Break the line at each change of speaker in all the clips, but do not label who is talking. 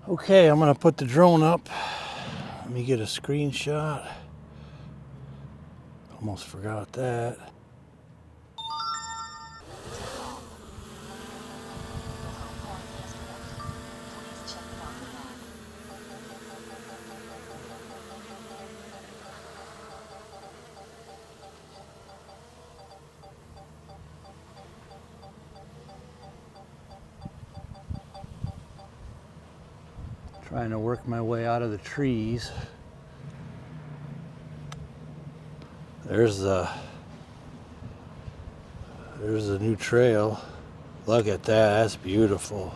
Okay, I'm gonna put the drone up. Let me get a screenshot. Almost forgot that. Trying to work my way out of the trees. There's a new trail. Look at that, that's beautiful.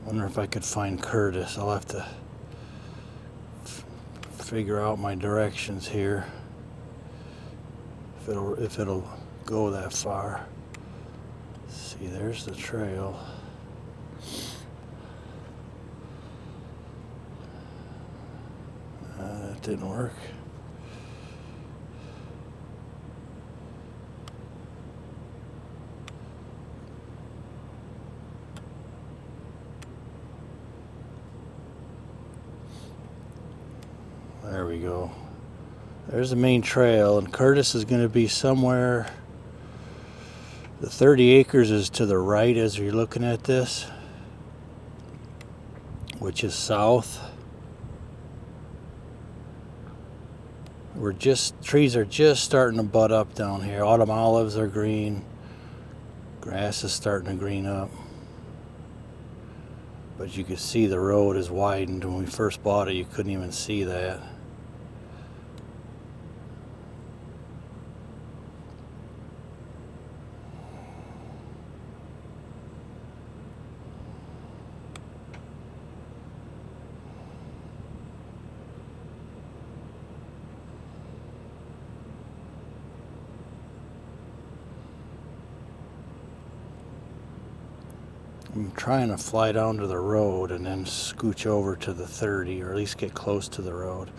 Wonder if I could find Curtis. I'll have to figure out my directions here. If it'll go that far. See, there's the trail. That didn't work. There we go. There's the main trail, and Curtis is going to be somewhere. The 30 acres is to the right as you're looking at this, which is south. Trees are just starting to bud up down here. Autumn olives are green. Grass is starting to green up. But you can see the road is widened. When we first bought it, you couldn't even see that. I'm trying to fly down to the road and then scooch over to the 30, or at least get close to the road.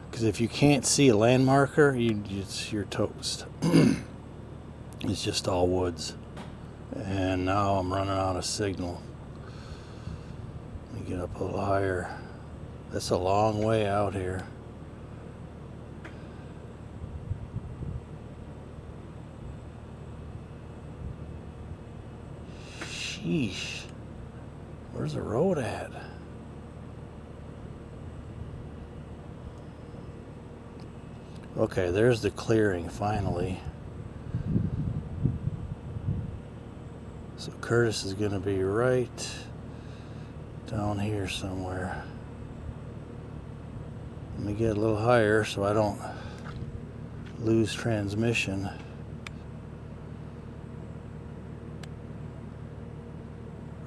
Because if you can't see a land marker, you're toast. It's just all woods. And now I'm running out of signal. Let me get up a little higher. That's a long way out here. Sheesh. Where's the road at? Okay, there's the clearing finally. So Curtis is going to be right down here somewhere. Let me get a little higher so I don't lose transmission.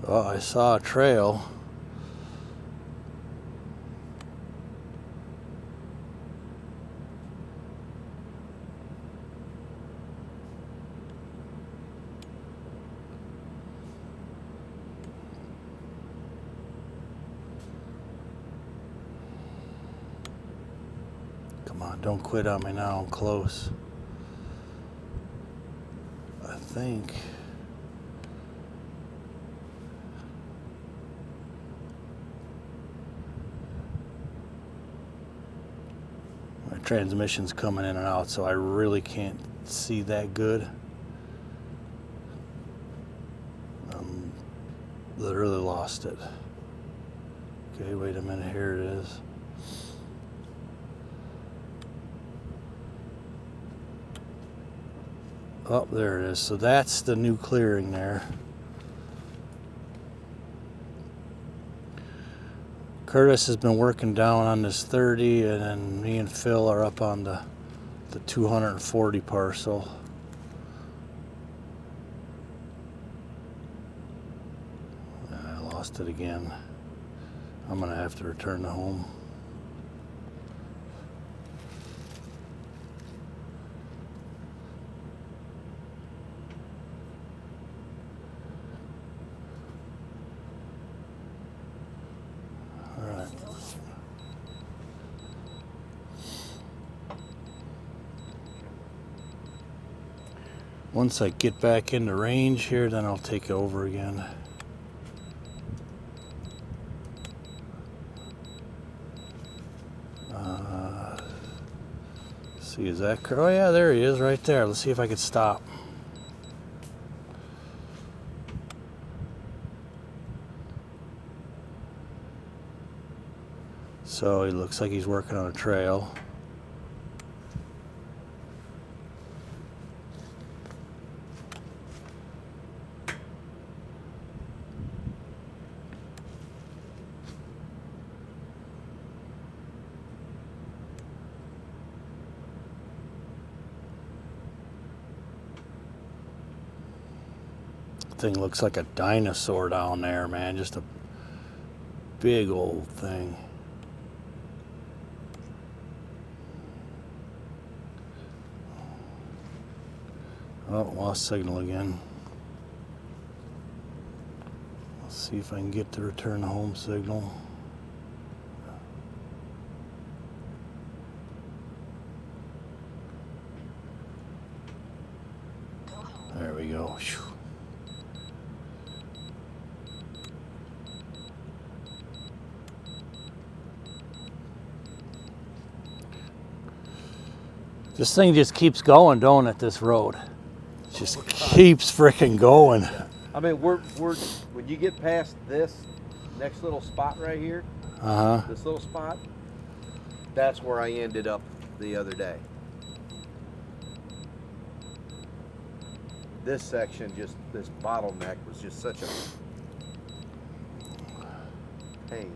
Oh, I saw a trail. Come on, don't quit on me now, I'm close. I think. My transmission's coming in and out, so I really can't see that good. Literally lost it. Okay, wait a minute, here it is. Oh, there it is. So that's the new clearing there. Curtis has been working down on this 30, and then me and Phil are up on the 240 parcel. lost it again. I'm gonna have to return to home. All right. Once I get back into range here, then I'll take it over again. See, is that, oh yeah, there he is right there. Let's see if I can stop. So he looks like he's working on a trail. Thing looks like a dinosaur down there, man. Just a big old thing. Oh, lost signal again. Let's see if I can get the return home signal. There we go. Whew. This thing just keeps going, don't it, this road? It just keeps freaking going.
I mean, we're when you get past this next little spot right here, this little spot, that's where I ended up the other day. This section, just this bottleneck was just such a pain.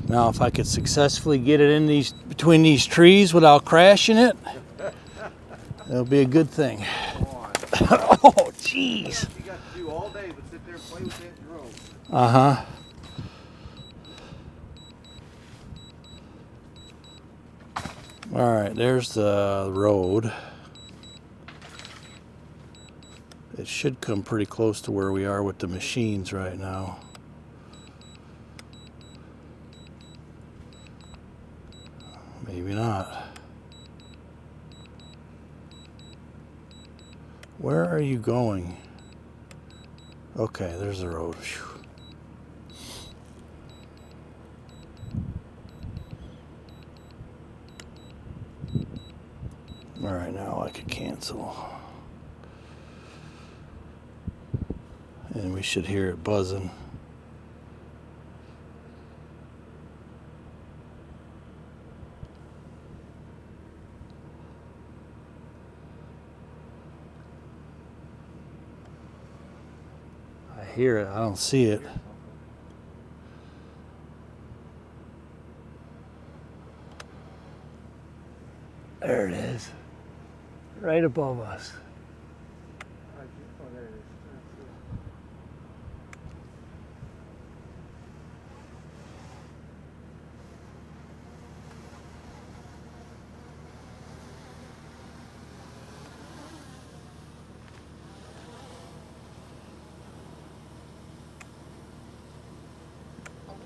Now, if I could successfully get it in between these trees without crashing it, that'll be a good thing. Oh, jeez.
You got to do all day, but sit there and play with that drone.
All right, there's the road. It should come pretty close to where we are with the machines right now. Maybe not. Where are you going? Okay, there's the road. Whew. All right, now I can cancel. And we should hear it buzzing. I hear it, I don't see it. There it is. Right above us.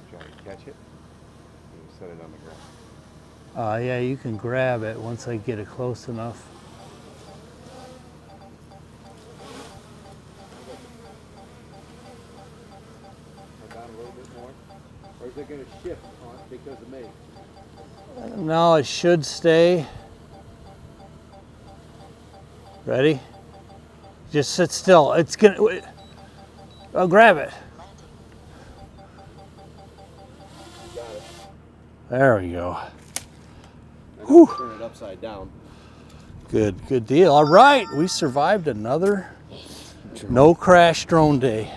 Try to catch it. You set it on the ground.
Yeah, you can grab it once I get it close enough.
Go down a little bit more. Or is it going to shift on because of me?
No, it should stay. Ready? Just sit still. It's gonna. I'll grab it.
Got it.
There we go.
Whew. Turn it upside down.
Good deal. All right, we survived another no crash drone day.